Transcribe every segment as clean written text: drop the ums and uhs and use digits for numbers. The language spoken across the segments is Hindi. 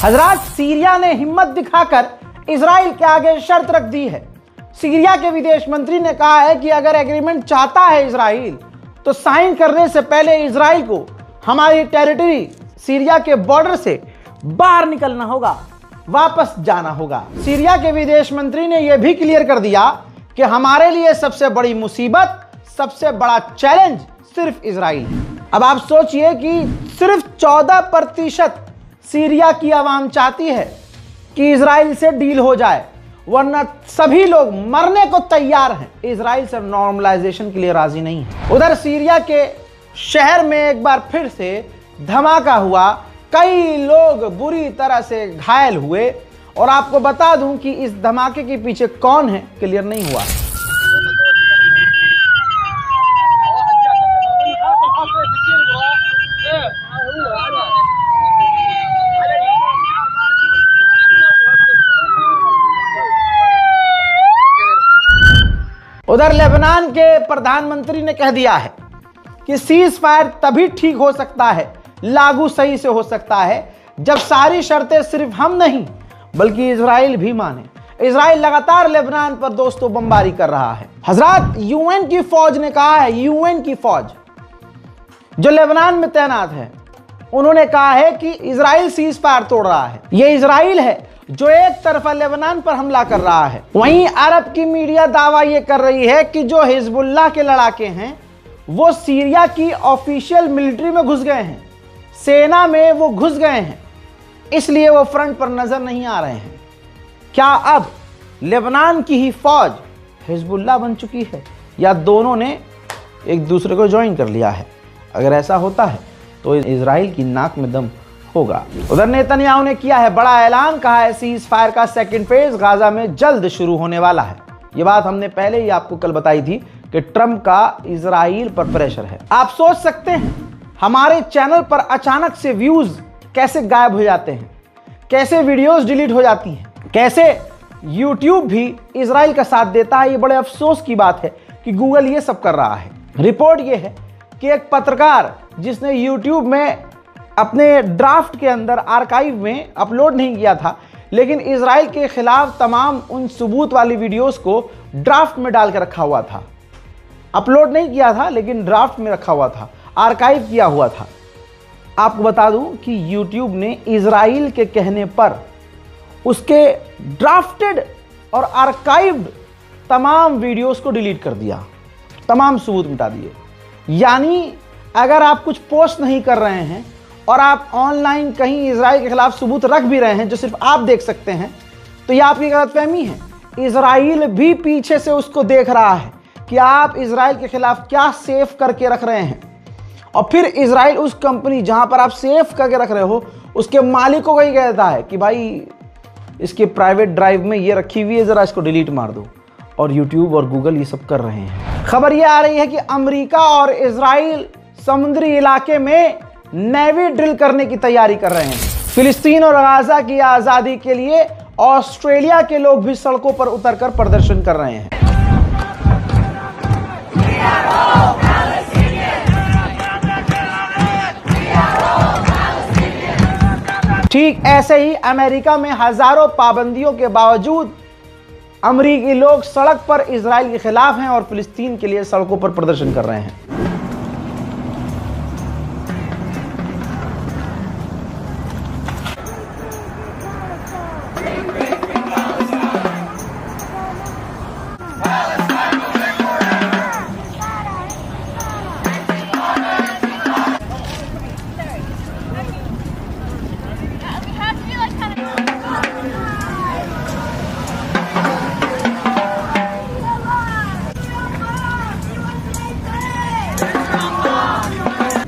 हजरात, सीरिया ने हिम्मत दिखाकर इजराइल के आगे शर्त रख दी है। सीरिया के विदेश मंत्री ने कहा है कि अगर एग्रीमेंट चाहता है इजराइल तो साइन करने से पहले इजराइल को हमारी टेरिटरी सीरिया के बॉर्डर से बाहर निकलना होगा, वापस जाना होगा। सीरिया के विदेश मंत्री ने यह भी क्लियर कर दिया कि हमारे लिए सबसे बड़ी मुसीबत, सबसे बड़ा चैलेंज सिर्फ इजराइल है। अब आप सोचिए कि सिर्फ 14% सीरिया की आवाम चाहती है कि इजराइल से डील हो जाए, वरना सभी लोग मरने को तैयार हैं। इजराइल से नॉर्मलाइजेशन के लिए राजी नहीं है। उधर सीरिया के शहर में एक बार फिर से धमाका हुआ, कई लोग बुरी तरह से घायल हुए और आपको बता दूं कि इस धमाके के पीछे कौन है क्लियर नहीं हुआ। उधर लेबनान के प्रधानमंत्री ने कह दिया है कि सीज फायर तभी ठीक हो सकता है, लागू सही से हो सकता है, जब सारी शर्तें सिर्फ हम नहीं बल्कि इजराइल भी माने। इजराइल लगातार लेबनान पर दोस्तों बमबारी कर रहा है। हजरात, यूएन की फौज ने कहा है, यूएन की फौज जो लेबनान में तैनात है, उन्होंने कहा है कि इजराइल सीज फायर तोड़ रहा है। यह इजराइल है जो एक तरफा लेबनान पर हमला कर रहा है। वहीं अरब की मीडिया दावा यह कर रही है कि जो हिजबुल्लाह के लड़ाके हैं वो सीरिया की ऑफिशियल मिलिट्री में घुस गए हैं, सेना में वो घुस गए हैं, इसलिए वो फ्रंट पर नजर नहीं आ रहे हैं। क्या अब लेबनान की ही फौज हिजबुल्लाह बन चुकी है या दोनों ने एक दूसरे को ज्वाइन कर लिया है? अगर ऐसा होता है तो इजराइल की नाक में दम होगा। उधर नेतन्याहू ने किया है बड़ा ऐलान, कहा है सीज फायर का सेकंड फेज गाजा में जल्द शुरू होने वाला है। ये बात हमने पहले ही आपको कल बताई थी कि ट्रंप का इजराइल पर प्रेशर है। आप सोच सकते हैं हमारे चैनल पर अचानक से व्यूज कैसे गायब हो जाते हैं, कैसे वीडियोस डिलीट हो जाती हैं, कैसे यूट्यूब भी इजराइल का साथ देता है। ये बड़े अफसोस की बात है कि गूगल ये सब कर रहा है। रिपोर्ट ये है कि एक पत्रकार जिसने यूट्यूब में अपने ड्राफ्ट के अंदर आर्काइव में अपलोड नहीं किया था, लेकिन इजराइल के खिलाफ तमाम उन सबूत वाली वीडियोस को ड्राफ्ट में डाल के रखा हुआ था। अपलोड नहीं किया था लेकिन ड्राफ्ट में रखा हुआ था, आर्काइव किया हुआ था। आपको बता दूं कि यूट्यूब ने इजराइल के कहने पर उसके ड्राफ्टेड और आर्काइव्ड तमाम वीडियोस को डिलीट कर दिया, तमाम सबूत मिटा दिए। यानी अगर आप कुछ पोस्ट नहीं कर रहे हैं और आप ऑनलाइन कहीं इजराइल के खिलाफ सबूत रख भी रहे हैं जो सिर्फ आप देख सकते हैं, तो यह आपकी गलतफहमी है। इजराइल भी पीछे से उसको देख रहा है कि आप इजराइल के खिलाफ क्या सेव करके रख रहे हैं, और फिर इजराइल उस कंपनी जहां पर आप सेव करके रख रहे हो उसके मालिकों को ही कहता है कि भाई इसके प्राइवेट ड्राइव में ये रखी हुई है, जरा इसको डिलीट मार दो। और यूट्यूब और गूगल ये सब कर रहे हैं। खबर ये आ रही है कि अमेरिका और इजराइल समुद्री इलाके में नेवी ड्रिल करने की तैयारी कर रहे हैं। फिलिस्तीन और गाजा की आजादी के लिए ऑस्ट्रेलिया के लोग भी सड़कों पर उतरकर प्रदर्शन कर रहे हैं। ठीक ऐसे ही अमेरिका में हजारों पाबंदियों के बावजूद अमेरिकी लोग सड़क पर इजराइल के खिलाफ हैं और फिलिस्तीन के लिए सड़कों पर प्रदर्शन कर रहे हैं।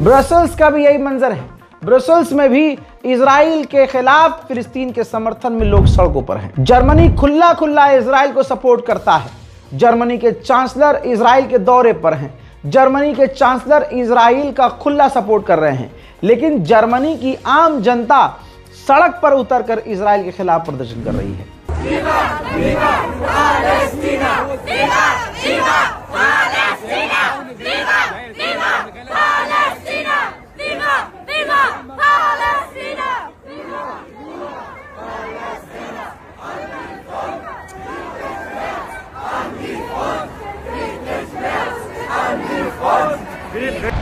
ब्रसल्स का भी यही मंजर है। ब्रसल्स में भी इजराइल के खिलाफ फिलिस्तीन के समर्थन में लोग सड़कों पर हैं। जर्मनी खुला खुला इजराइल को सपोर्ट करता है। जर्मनी के चांसलर इजराइल के दौरे पर हैं। जर्मनी के चांसलर इजराइल का खुला सपोर्ट कर रहे हैं, लेकिन जर्मनी की आम जनता सड़क पर उतरकर इजराइल के खिलाफ प्रदर्शन कर रही है। विवा, विवा, पालेस्टीना, विवा, विवा, पालेस्टीना, विवा, विवा, पालेस्टीना, विवा, विवा, पालेस्टीना, विवा, विवा।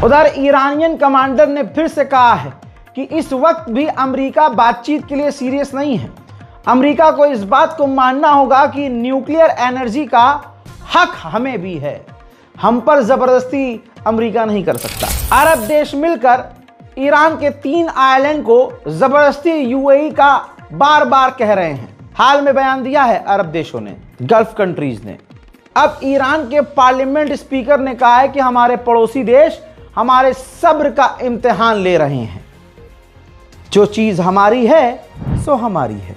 उधर ईरानियन कमांडर ने फिर से कहा है कि इस वक्त भी अमेरिका बातचीत के लिए सीरियस नहीं है। अमेरिका को इस बात को मानना होगा कि न्यूक्लियर एनर्जी का हक हमें भी है, हम पर जबरदस्ती अमेरिका नहीं कर सकता। अरब देश मिलकर ईरान के 3 आइलैंड को जबरदस्ती यूएई का बार बार कह रहे हैं। हाल में बयान दिया है अरब देशों ने, गल्फ कंट्रीज ने। अब ईरान के पार्लियामेंट स्पीकर ने कहा है कि हमारे पड़ोसी देश हमारे सब्र का इम्तिहान ले रहे हैं। जो चीज हमारी है सो हमारी है।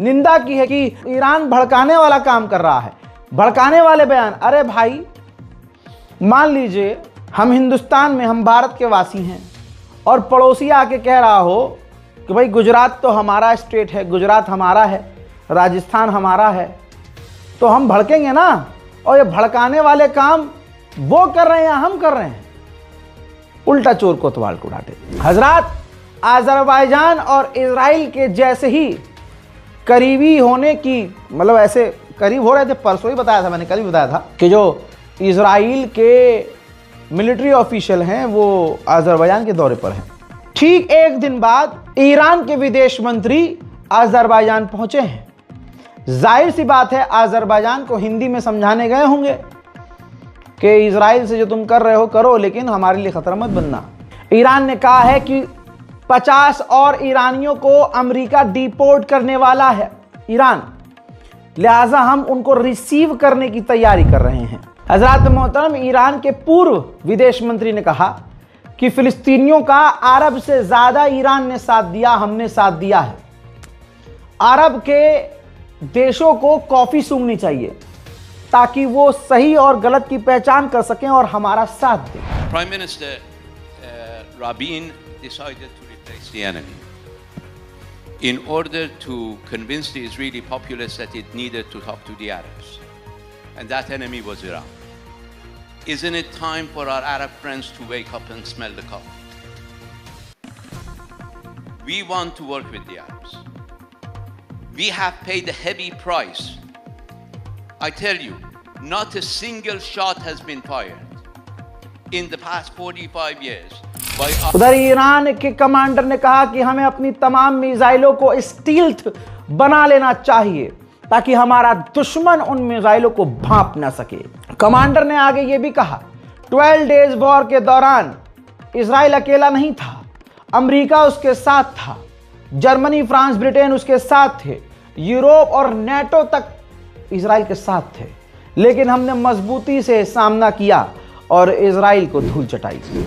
निंदा की है कि ईरान भड़काने वाला काम कर रहा है। भड़काने वाले बयान, अरे भाई मान लीजिए हम हिंदुस्तान में, हम भारत के वासी हैं और पड़ोसी आके कह रहा हो कि भाई गुजरात तो हमारा स्टेट है, गुजरात हमारा है, राजस्थान हमारा है, तो हम भड़केंगे ना। और ये भड़काने वाले काम वो कर रहे हैं या हम कर रहे हैं? उल्टा चोर कोतवाल को डांटे। हजरात, अजरबैजान और इजराइल के जैसे ही करीबी होने की, मतलब ऐसे करीब हो रहे थे। परसों ही बताया था मैंने, कल ही बताया था कि जो इजराइल के मिलिट्री ऑफिशियल हैं वो अजरबैजान के दौरे पर हैं। ठीक एक दिन बाद ईरान के विदेश मंत्री अजरबैजान पहुंचे हैं। जाहिर सी बात है अजरबैजान को हिंदी में समझाने गए होंगे कि इजराइल से जो तुम कर रहे हो करो, लेकिन हमारे लिए खतरा मत बनना। ईरान ने कहा है कि 50 और ईरानियों को अमेरिका डिपोर्ट करने वाला है ईरान, लिहाजा हम उनको रिसीव करने की तैयारी कर रहे हैं। हजरात मोहतरम, ईरान के पूर्व विदेश मंत्री ने कहा कि फिलिस्तीनियों का अरब से ज्यादा ईरान ने साथ दिया, हमने साथ दिया है। अरब के देशों को कॉफी सूंघनी चाहिए ताकि वो सही और गलत की पहचान कर सकें और हमारा साथ दें। Prime Minister Rabin decided to replace the enemy in order to convince the Israeli populace that it needed to talk to the Arabs, and that enemy was Iran. Isn't it time for our Arab friends to wake up and smell the coffee? We want to work with the Arabs. We have paid a heavy price. I tell you, not a single shot has been fired in the past 45 years. उधर ईरान के कमांडर ने कहा कि हमें अपनी तमाम मिसाइलों को स्टील्थ बना लेना चाहिए ताकि हमारा दुश्मन उन मिसाइलों को भांप ना सके। कमांडर ने आगे ये भी कहा, 12 डेज वॉर के दौरान इजराइल अकेला नहीं था, अमेरिका उसके साथ था, जर्मनी, फ्रांस, ब्रिटेन उसके साथ थे, यूरोप और नेटो तक इजराइल के साथ थे, लेकिन हमने मजबूती से सामना किया और इजराइल को धूल चटाई।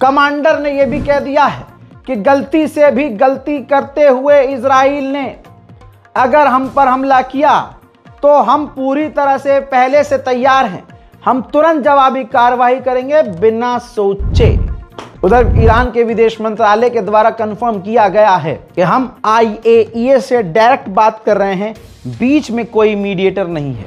कमांडर ने यह भी कह दिया है कि गलती से भी गलती करते हुए इजराइल ने अगर हम पर हमला किया तो हम पूरी तरह से पहले से तैयार हैं, हम तुरंत जवाबी कार्रवाई करेंगे बिना सोचे। उधर ईरान के विदेश मंत्रालय के द्वारा कंफर्म किया गया है कि हम IAEA से डायरेक्ट बात कर रहे हैं, बीच में कोई मीडिएटर नहीं है।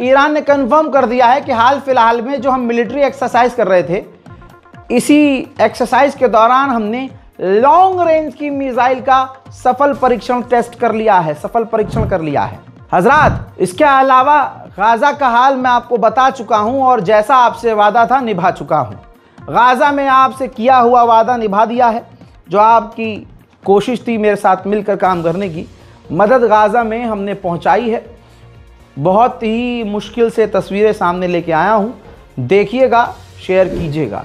ईरान ने कंफर्म कर दिया है कि हाल फिलहाल में जो हम मिलिट्री एक्सरसाइज कर रहे थे, इसी एक्सरसाइज के दौरान हमने लॉन्ग रेंज की मिसाइल का सफल परीक्षण टेस्ट कर लिया है, सफल परीक्षण कर लिया है हजरात। इसके अलावा गाजा का हाल मैं आपको बता चुका हूं और जैसा आपसे वादा था निभा चुका हूं। गाजा में आपसे किया हुआ वादा निभा दिया है। जो आपकी कोशिश थी मेरे साथ मिलकर काम करने की, मदद गाजा में हमने पहुंचाई है। बहुत ही मुश्किल से तस्वीरें सामने लेके आया हूं, देखिएगा, शेयर कीजिएगा।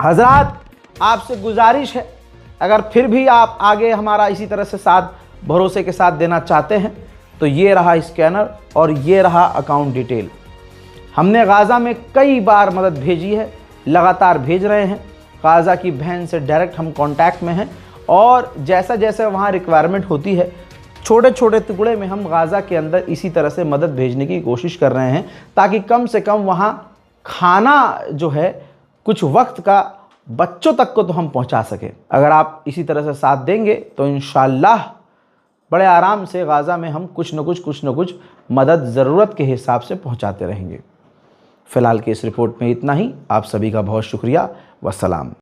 हजरात, आपसे गुजारिश है, अगर फिर भी आप आगे हमारा इसी तरह से साथ भरोसे के साथ देना चाहते हैं तो ये रहा स्कैनर और ये रहा अकाउंट डिटेल। हमने गाज़ा में कई बार मदद भेजी है, लगातार भेज रहे हैं। गाज़ा की बहन से डायरेक्ट हम कांटेक्ट में हैं और जैसा जैसे वहाँ रिक्वायरमेंट होती है, छोटे छोटे टुकड़े में हम गाज़ा के अंदर इसी तरह से मदद भेजने की कोशिश कर रहे हैं, ताकि कम से कम वहाँ खाना जो है कुछ वक्त का बच्चों तक को तो हम पहुंचा सके। अगर आप इसी तरह से साथ देंगे तो इंशाअल्लाह बड़े आराम से गाज़ा में हम कुछ न कुछ मदद ज़रूरत के हिसाब से पहुंचाते रहेंगे। फ़िलहाल की इस रिपोर्ट में इतना ही। आप सभी का बहुत शुक्रिया। वस्सलाम।